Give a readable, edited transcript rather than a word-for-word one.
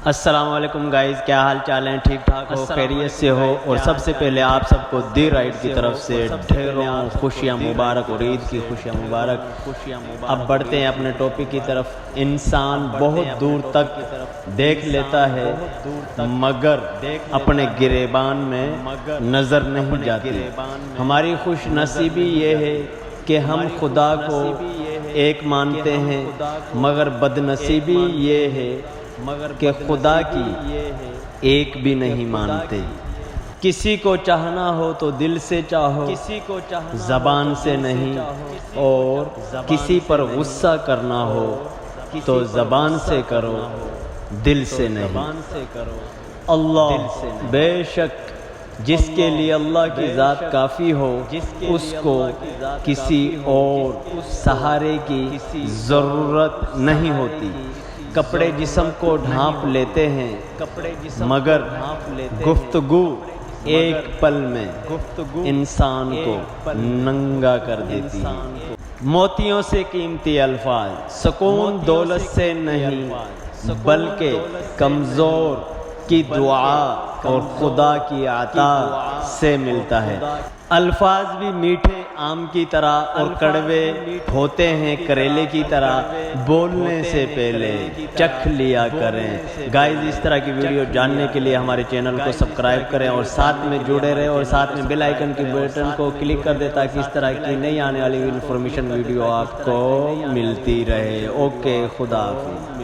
السلام علیکم گائز، کیا حال چال ہیں؟ ٹھیک ٹھاک ہو، خیریت سے ہو؟ اور سب سے پہلے آپ سب کو دی رائٹ کی طرف سے ڈھیروں خوشیاں مبارک اور عید کی خوشیاں مبارک۔ اب بڑھتے ہیں اپنے ٹاپک کی طرف۔ انسان بہت دور تک دیکھ لیتا ہے مگر اپنے گریبان میں نظر نہیں جاتی۔ ہماری خوش نصیبی یہ ہے کہ ہم خدا کو ایک مانتے ہیں، مگر بد نصیبی یہ ہے کہ خدا کی ایک بھی نہیں مانتے۔ کسی کو چاہنا ہو تو دل سے چاہو، زبان سے نہیں، اور کسی پر غصہ کرنا ہو تو زبان سے کرو، دل سے نہیں۔ اللہ بے شک جس کے لیے اللہ کی ذات کافی ہو، اس کو کسی اور سہارے کی ضرورت نہیں ہوتی۔ کپڑے جسم کو ڈھانپ لیتے ہیں مگر گفتگو ایک پل میں انسان کو ننگا کر دیتی ہے۔ موتیوں سے قیمتی الفاظ سکون دولت سے نہیں بلکہ کمزور کی دعا اور خدا کی عطا سے ملتا ہے۔ الفاظ بھی میٹھے آم کی طرح اور کڑوے ہوتے ہیں کریلے کی طرح، بولنے سے پہلے چکھ لیا کریں۔ گائز، اس طرح کی ویڈیو جاننے کے لیے ہمارے چینل کو سبسکرائب کریں اور ساتھ میں جڑے رہیں، اور ساتھ میں بیل آئیکن کی بٹن کو کلک کر دیں تاکہ اس طرح کی نئی آنے والی انفارمیشن ویڈیو آپ کو ملتی رہے۔ اوکے، خدا حافظ۔